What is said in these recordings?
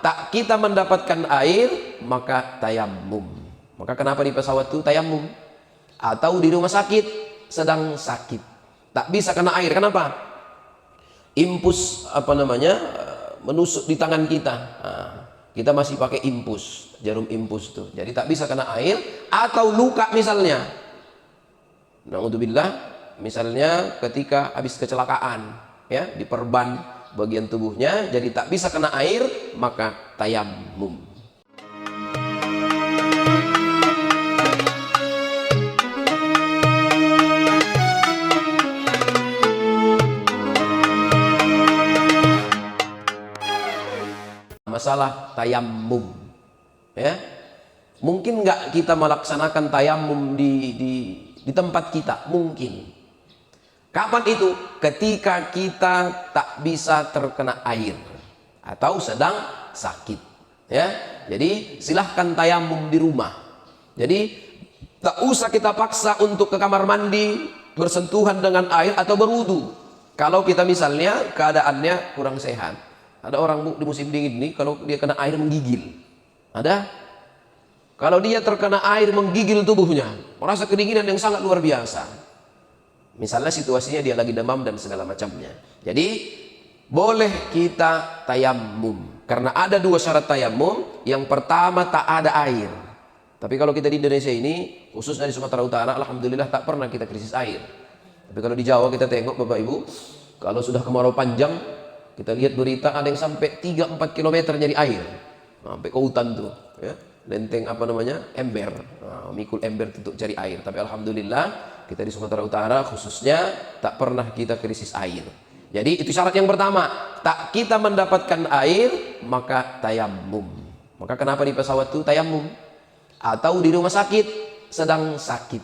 tak kita mendapatkan air, maka tayamum. Maka kenapa di pesawat itu tayamum? Atau di rumah sakit sedang sakit, tak bisa kena air. Kenapa? Impus menusuk di tangan kita. Kita masih pakai impus, jarum impus tuh. Jadi tak bisa kena air. Atau luka misalnya. Na'udzubillah, misalnya ketika habis kecelakaan, ya, diperban bagian tubuhnya, jadi tak bisa kena air, maka tayamum. Masalah tayamum, ya, mungkin nggak kita melaksanakan tayamum di tempat kita? Mungkin. Kapan itu? Ketika kita tak bisa terkena air atau sedang sakit, ya. Jadi silahkan tayamum di rumah. Jadi tak usah kita paksa untuk ke kamar mandi bersentuhan dengan air atau berwudu. Kalau kita misalnya keadaannya kurang sehat. Ada orang di musim dingin ini, kalau dia kena air menggigil. Ada? Kalau dia terkena air menggigil tubuhnya, merasa kedinginan yang sangat luar biasa. Misalnya situasinya dia lagi demam dan segala macamnya. Jadi boleh kita tayamum. Karena ada dua syarat tayamum. Yang pertama, tak ada air. Tapi kalau kita di Indonesia ini, khususnya di Sumatera Utara, alhamdulillah tak pernah kita krisis air. Tapi kalau di Jawa kita tengok Bapak Ibu, kalau sudah kemarau panjang, kita lihat berita ada yang sampai 3-4 km nyari air. Sampai ke hutan tuh, ya. Lenteng ember. Mikul ember untuk cari air. Tapi alhamdulillah kita di Sumatera Utara khususnya tak pernah kita krisis air. Jadi itu syarat yang pertama. Tak kita mendapatkan air, maka tayamum. Maka kenapa di pesawat itu tayamum? Atau di rumah sakit sedang sakit,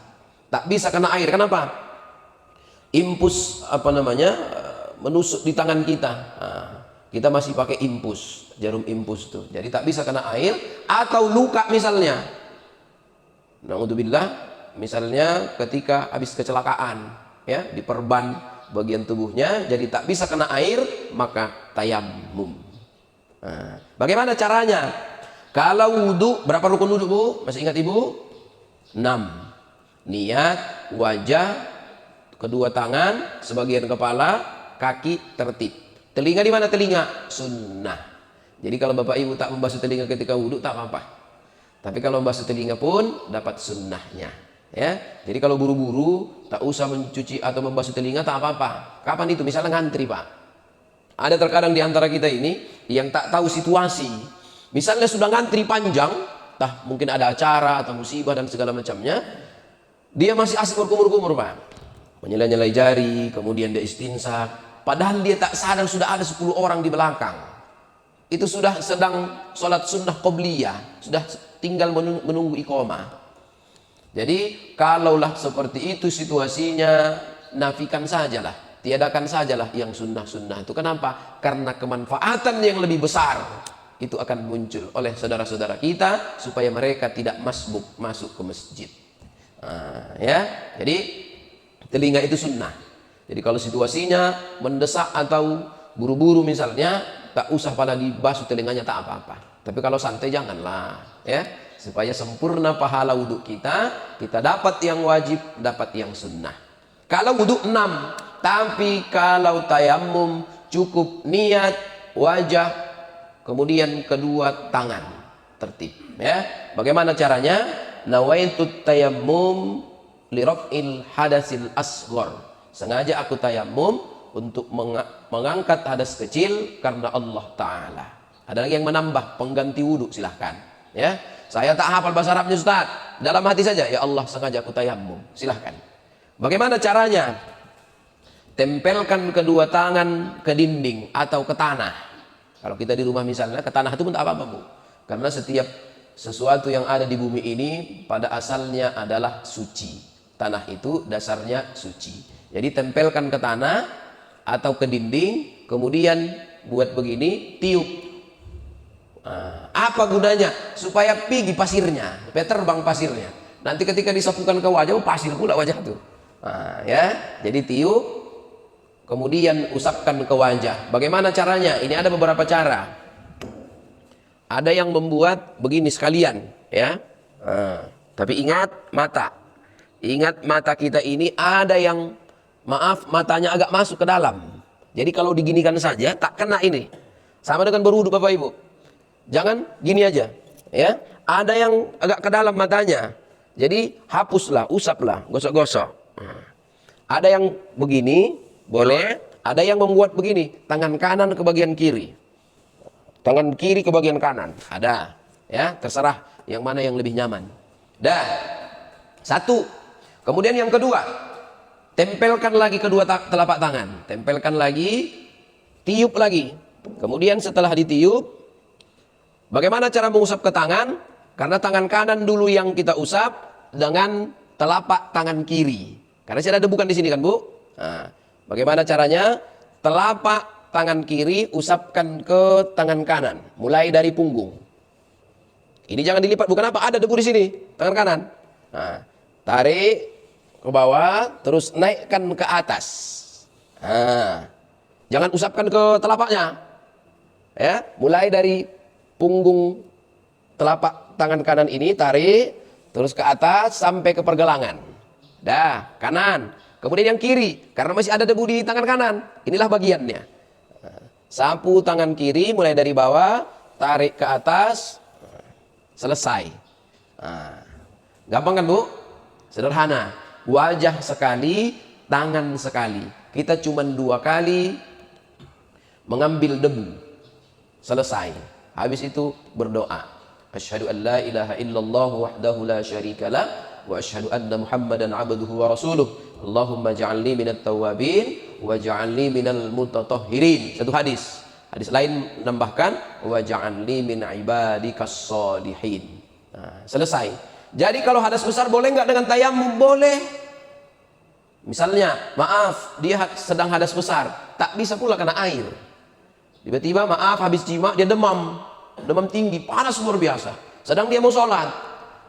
tak bisa kena air. Kenapa? Impus menusuk di tangan kita. Kita masih pakai impus, jarum impus tuh. Jadi tak bisa kena air. Atau luka misalnya. Na'udzubillah, misalnya ketika habis kecelakaan, ya, diperban bagian tubuhnya, jadi tak bisa kena air, maka tayamum. Bagaimana caranya? Kalau wudu, berapa rukun wudu, Bu? Masih ingat Ibu? 6. Niat, wajah, kedua tangan, sebagian kepala, kaki tertib. Telinga di mana telinga? Sunnah. Jadi kalau Bapak Ibu tak membasuh telinga ketika wudhu, tak apa-apa. Tapi kalau membasuh telinga pun dapat sunnahnya, ya. Jadi kalau buru-buru tak usah mencuci atau membasuh telinga, tak apa-apa. Kapan itu? Misalnya ngantri, Pak. Ada terkadang di antara kita ini yang tak tahu situasi. Misalnya sudah ngantri panjang, mungkin ada acara atau musibah dan segala macamnya, dia masih asik berkumur-kumur, Pak. Menyela-nyelai jari, kemudian dia istinsak. Padahal dia tak sadar sudah ada 10 orang di belakang. Itu sudah sedang sholat sunnah qobliyah, sudah tinggal menunggu iqamah. Jadi kalaulah seperti itu situasinya, nafikan sajalah, tiadakan sajalah yang sunnah-sunnah itu. Kenapa? Karena kemanfaatan yang lebih besar itu akan muncul oleh saudara-saudara kita supaya mereka tidak masbuk masuk ke masjid. Ya, jadi telinga itu sunnah. Jadi kalau situasinya mendesak atau buru-buru misalnya, tak usah pada dibasuh telinganya, tak apa-apa. Tapi kalau santai janganlah, ya. Supaya sempurna pahala wudhu kita dapat yang wajib, dapat yang sunnah. Kalau wudhu 6, tapi kalau tayamum cukup niat, wajah, kemudian kedua tangan tertib, ya. Bagaimana caranya? Nawaitut tayammum liraf'il hadasil asghar. Sengaja aku tayamum untuk mengangkat hadas kecil karena Allah Ta'ala. Ada lagi yang menambah pengganti wudhu, silahkan, ya. Saya tak hafal bahasa Arabnya, Ustaz. Dalam hati saja, ya Allah, sengaja aku tayamum, silahkan. Bagaimana caranya? Tempelkan kedua tangan ke dinding atau ke tanah. Kalau kita di rumah misalnya, ke tanah itu pun tak apa-apa, Bu. Karena setiap sesuatu yang ada di bumi ini pada asalnya adalah suci. Tanah itu dasarnya suci. Jadi tempelkan ke tanah atau ke dinding, kemudian buat begini, tiup. Apa gunanya? Supaya pergi pasirnya, supaya terbang pasirnya. Nanti ketika disapukan ke wajah, pasir pula wajah itu. Ya, jadi tiup, kemudian usapkan ke wajah. Bagaimana caranya? Ini ada beberapa cara. Ada yang membuat begini sekalian, ya. Tapi ingat mata. Ingat mata kita ini ada yang, maaf, matanya agak masuk ke dalam. Jadi kalau diginikan saja tak kena ini. Sama dengan berwudu Bapak Ibu. Jangan gini aja, ya. Ada yang agak ke dalam matanya. Jadi hapuslah, usaplah, gosok-gosok. Ada yang begini, boleh. Ada yang membuat begini, tangan kanan ke bagian kiri. Tangan kiri ke bagian kanan. Ada, ya, terserah yang mana yang lebih nyaman. Dah. Satu. Kemudian yang kedua, tempelkan lagi kedua telapak tangan. Tempelkan lagi, tiup lagi. Kemudian setelah ditiup, bagaimana cara mengusap ke tangan? Karena tangan kanan dulu yang kita usap dengan telapak tangan kiri. Karena saya ada bukan di sini kan, Bu? Nah, bagaimana caranya? Telapak tangan kiri usapkan ke tangan kanan, mulai dari punggung. Ini jangan dilipat, bukan apa? Ada debu di sini, tangan kanan. Nah, tarik ke bawah, terus naikkan ke atas. Nah, jangan usapkan ke telapaknya. Ya, mulai dari punggung telapak tangan kanan ini, tarik, terus ke atas sampai ke pergelangan. Dah, kanan. Kemudian yang kiri, karena masih ada debu di tangan kanan. Inilah bagiannya. Sapu tangan kiri, mulai dari bawah, tarik ke atas, selesai. Nah, gampang kan, Bu? Sederhana. Wajah sekali, tangan sekali. Kita cuma 2 kali mengambil debu. Selesai. Habis itu berdoa. Asyhadu an la ilaha illallah wahdahu la syarikalah wa asyhadu anna Muhammadan abduhu wa rasuluh. Allahumma ja'alni minat tawwabin wa ja'alni minal mutatahhirin. Satu hadis. Hadis lain menambahkan wa ja'alni min ibadikas shalihin. Nah, selesai. Jadi kalau hadas besar boleh nggak dengan tayamum? Boleh. Misalnya, maaf, dia sedang hadas besar, tak bisa pula kena air. Tiba-tiba, maaf, habis jima dia demam tinggi, panas luar biasa. Sedang dia mau sholat.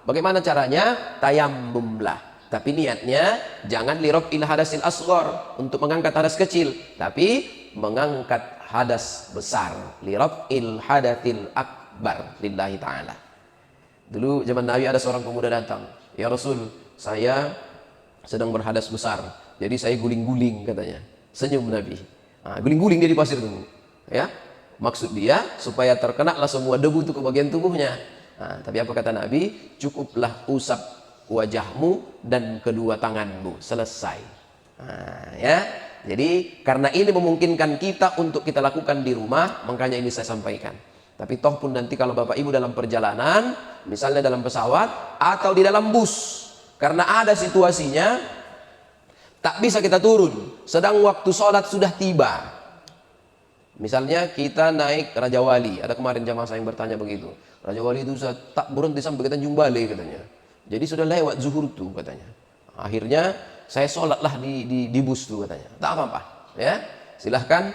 Bagaimana caranya? Tayamumlah. Tapi niatnya jangan liraf'il hadasil asghar, untuk mengangkat hadas kecil, tapi mengangkat hadas besar. Liraf'il hadatil akbar lillahi ta'ala. Dulu zaman Nabi ada seorang pemuda datang, ya Rasul, saya sedang berhadas besar, jadi saya guling-guling katanya. Senyum Nabi. Nah, guling-guling dia di pasir itu, ya. Maksud dia supaya terkenalah semua debu itu ke bagian tubuhnya. Nah, tapi apa kata Nabi? Cukuplah usap wajahmu dan kedua tanganmu, selesai. Nah, ya. Jadi karena ini memungkinkan kita untuk kita lakukan di rumah, makanya ini saya sampaikan. Tapi toh pun nanti kalau Bapak Ibu dalam perjalanan, misalnya dalam pesawat atau di dalam bus, karena ada situasinya tak bisa kita turun, sedang waktu sholat sudah tiba. Misalnya kita naik Raja Wali, ada kemarin jamaah saya yang bertanya begitu. Raja Wali itu tak berhenti sampai ke Tanjung Balai katanya. Jadi sudah lewat zuhur tuh katanya. Akhirnya saya sholatlah di bus tuh katanya. Tak apa-apa, ya. Silahkan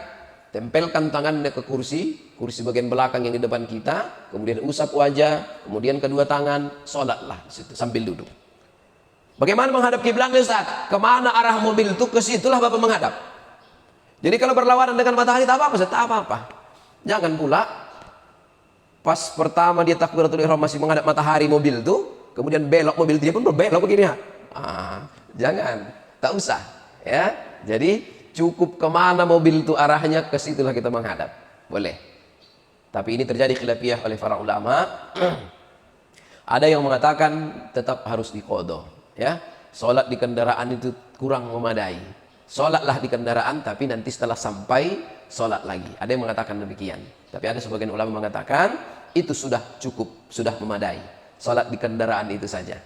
tempelkan tangannya ke kursi bagian belakang yang di depan kita, kemudian usap wajah, kemudian kedua tangan, sholatlah di situ sambil duduk. Bagaimana menghadap kiblatnya, Ustaz? Kemana arah mobil itu? Ke situlah Bapak menghadap. Jadi kalau berlawanan dengan matahari tak apa-apa, Ustaz, tak apa-apa. Jangan pula pas pertama dia takbiratul ihram masih menghadap matahari mobil itu, kemudian belok mobil dia pun berbelok begini ya. Jangan, tak usah, ya. Jadi cukup kemana mobil itu arahnya, ke situlah kita menghadap. Boleh. Tapi ini terjadi khilafiyah oleh para ulama. Ada yang mengatakan tetap harus diqadha, ya. Salat di kendaraan itu kurang memadai. Salatlah di kendaraan, tapi nanti setelah sampai salat lagi. Ada yang mengatakan demikian. Tapi ada sebagian ulama mengatakan itu sudah cukup, sudah memadai. Salat di kendaraan itu saja.